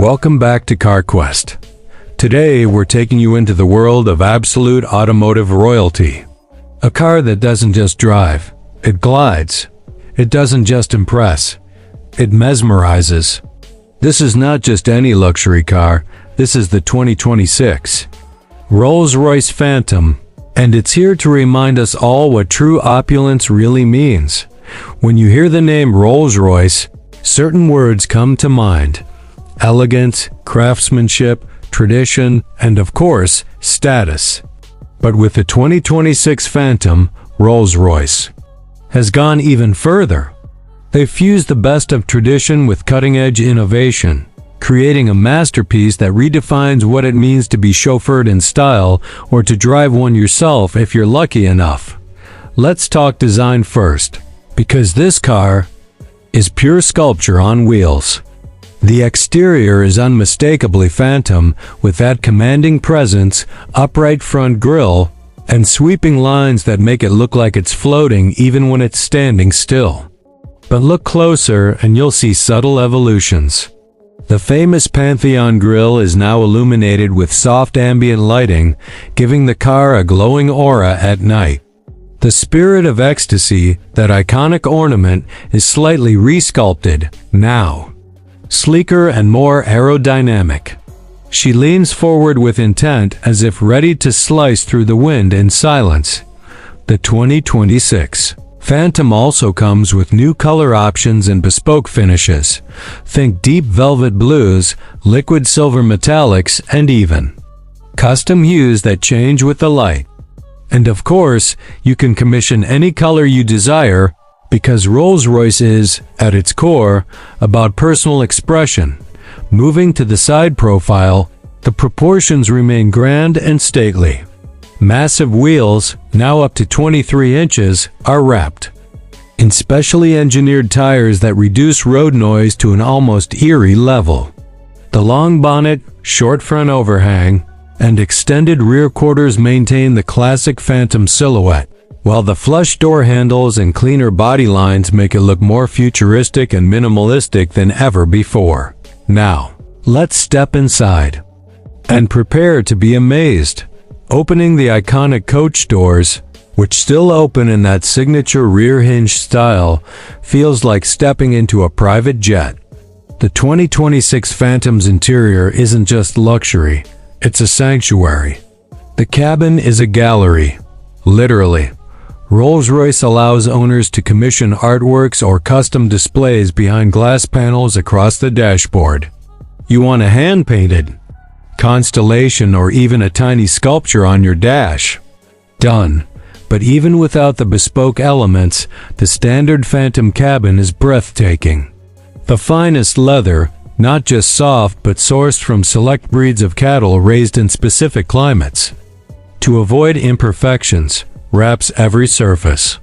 Welcome back to CarQuest. Today we're taking you into the world of absolute automotive royalty. A car that doesn't just drive, it glides. It doesn't just impress, it mesmerizes. This is not just any luxury car, this is the 2026 Rolls-Royce Phantom, and it's here to remind us all what true opulence really means. When you hear the name Rolls-Royce, certain words come to mind: elegance, craftsmanship, tradition, and of course, status. But with the 2026 Phantom, Rolls-Royce has gone even further. They've fused the best of tradition with cutting-edge innovation, creating a masterpiece that redefines what it means to be chauffeured in style or to drive one yourself if you're lucky enough. Let's talk design first, because this car is pure sculpture on wheels. The exterior is unmistakably Phantom, with that commanding presence, upright front grille, and sweeping lines that make it look like it's floating even when it's standing still. But look closer and you'll see subtle evolutions. The famous Pantheon grille is now illuminated with soft ambient lighting, giving the car a glowing aura at night. The Spirit of Ecstasy, that iconic ornament, is slightly resculpted, now sleeker and more aerodynamic. She leans forward with intent, as if ready to slice through the wind in silence. The 2026 Phantom also comes with new color options and bespoke finishes. Think deep velvet blues, liquid silver metallics, and even custom hues that change with the light. And of course, you can commission any color you desire, because Rolls-Royce is, at its core, about personal expression. Moving to the side profile, the proportions remain grand and stately. Massive wheels, now up to 23 inches, are wrapped in specially engineered tires that reduce road noise to an almost eerie level. The long bonnet, short front overhang, and extended rear quarters maintain the classic Phantom silhouette, while the flush door handles and cleaner body lines make it look more futuristic and minimalistic than ever before. Now, let's step inside and prepare to be amazed. Opening the iconic coach doors, which still open in that signature rear hinge style, feels like stepping into a private jet. The 2026 Phantom's interior isn't just luxury, it's a sanctuary. The cabin is a gallery, literally. Rolls-Royce allows owners to commission artworks or custom displays behind glass panels across the dashboard. You want a hand-painted constellation or even a tiny sculpture on your dash? Done. But even without the bespoke elements, the standard Phantom cabin is breathtaking. The finest leather, not just soft but sourced from select breeds of cattle raised in specific climates, to avoid imperfections, wraps every surface.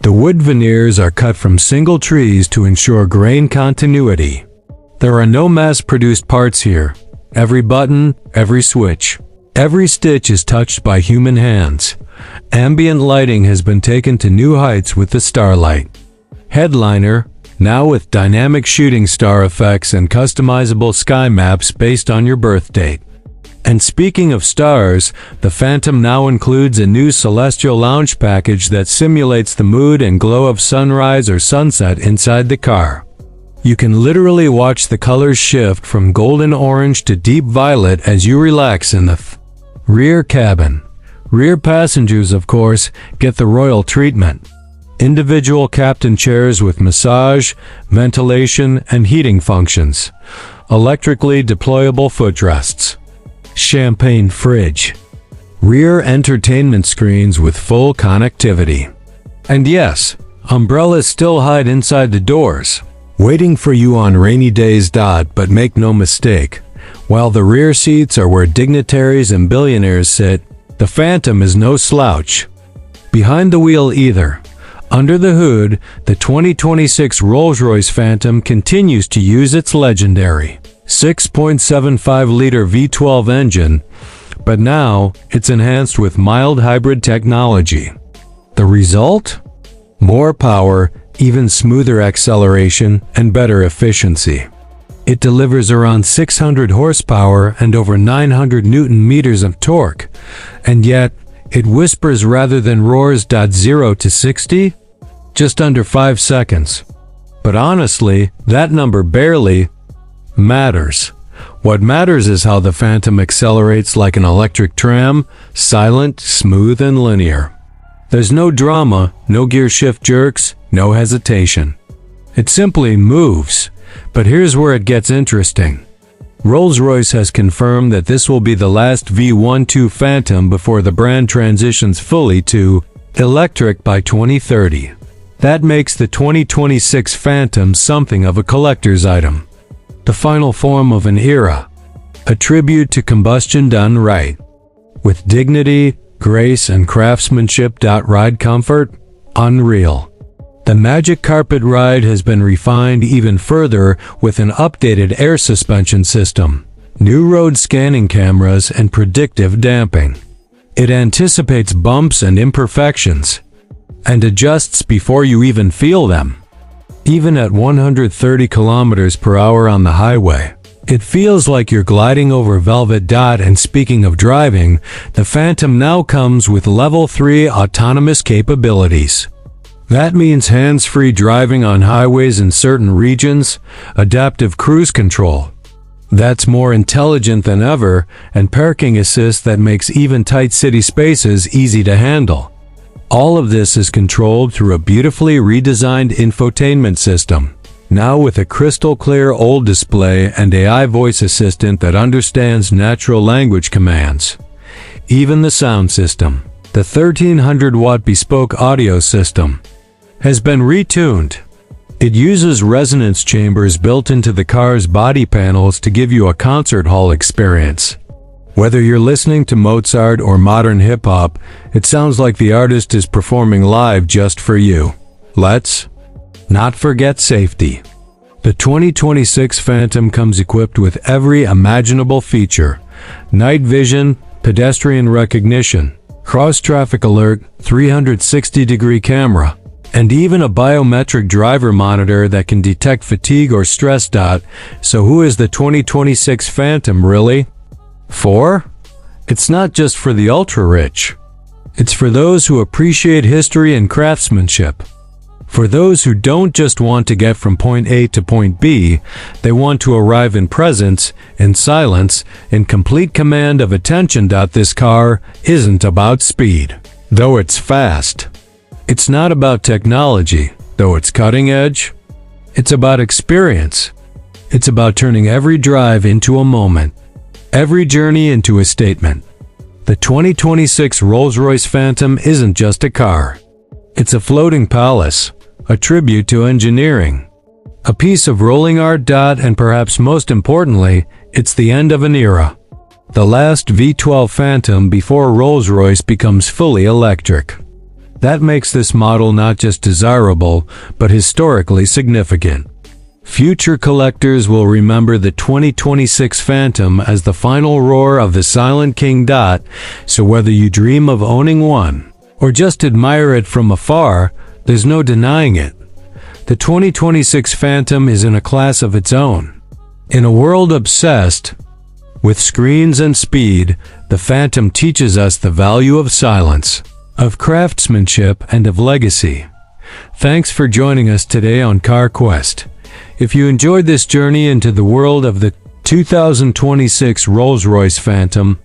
The wood veneers are cut from single trees to ensure grain continuity. There are no mass-produced parts here. Every button, every switch, every stitch is touched by human hands. Ambient lighting has been taken to new heights with the Starlight headliner, now with dynamic shooting star effects and customizable sky maps based on your birth date. And speaking of stars, the Phantom now includes a new celestial lounge package that simulates the mood and glow of sunrise or sunset inside the car. You can literally watch the colors shift from golden orange to deep violet as you relax in the rear cabin. Rear passengers, of course, get the royal treatment. Individual captain chairs with massage, ventilation, and heating functions. Electrically deployable footrests. Champagne fridge. Rear entertainment screens with full connectivity. And yes, umbrellas still hide inside the doors, waiting for you on rainy days. But make no mistake, while the rear seats are where dignitaries and billionaires sit, the Phantom is no slouch behind the wheel either. Under the hood, the 2026 Rolls-Royce Phantom continues to use its legendary 6.75-liter V12 engine, but now it's enhanced with mild hybrid technology. The result? More power, even smoother acceleration, and better efficiency. It delivers around 600 horsepower and over 900 Newton meters of torque, and yet it whispers rather than roars. 0 to 60? Just under 5 seconds. But honestly, that number barely matters. What matters is how the Phantom accelerates like an electric tram, silent, smooth, and linear. There's no drama, no gear shift jerks, no hesitation. It simply moves. But here's where it gets interesting. Rolls-Royce has confirmed that this will be the last V12 Phantom before the brand transitions fully to electric by 2030. That makes the 2026 Phantom something of a collector's item. The final form of an era. A tribute to combustion done right. With dignity, grace, and craftsmanship. Ride comfort? Unreal. The Magic Carpet ride has been refined even further with an updated air suspension system, new road scanning cameras, and predictive damping. It anticipates bumps and imperfections, and adjusts before you even feel them. Even at 130 kilometers per hour on the highway, it feels like you're gliding over velvet. And speaking of driving, the Phantom now comes with Level 3 autonomous capabilities. That means hands-free driving on highways in certain regions, adaptive cruise control that's more intelligent than ever, and parking assist that makes even tight city spaces easy to handle. All of this is controlled through a beautifully redesigned infotainment system, now with a crystal-clear OLED display and AI voice assistant that understands natural language commands. Even the sound system, the 1300-watt bespoke audio system, has been retuned. It uses resonance chambers built into the car's body panels to give you a concert hall experience. Whether you're listening to Mozart or modern hip-hop, it sounds like the artist is performing live just for you. Let's not forget safety. The 2026 Phantom comes equipped with every imaginable feature: night vision, pedestrian recognition, cross-traffic alert, 360-degree camera, and even a biometric driver monitor that can detect fatigue or stress. So who is the 2026 Phantom really for? It's not just for the ultra-rich. It's for those who appreciate history and craftsmanship. For those who don't just want to get from point A to point B, they want to arrive in presence, in silence, in complete command of attention. This car isn't about speed, though it's fast. It's not about technology, though it's cutting edge. It's about experience. It's about turning every drive into a moment, every journey into a statement. The 2026 Rolls-Royce Phantom isn't just a car. It's a floating palace, a tribute to engineering, a piece of rolling art. And perhaps most importantly, it's the end of an era. The last V12 Phantom before Rolls-Royce becomes fully electric. That makes this model not just desirable, but historically significant. Future collectors will remember the 2026 Phantom as the final roar of the Silent King. So whether you dream of owning one, or just admire it from afar, there's no denying it. The 2026 Phantom is in a class of its own. In a world obsessed with screens and speed, the Phantom teaches us the value of silence, of craftsmanship, and of legacy. Thanks for joining us today on Car Quest. If you enjoyed this journey into the world of the 2026 Rolls-Royce Phantom,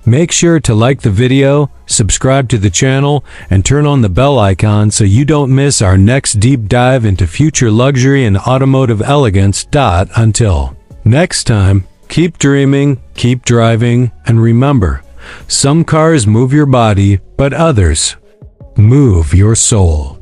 make sure to like the video, subscribe to the channel, and turn on the bell icon so you don't miss our next deep dive into future luxury and automotive elegance. Until next time, keep dreaming, keep driving, and remember, some cars move your body, but others move your soul.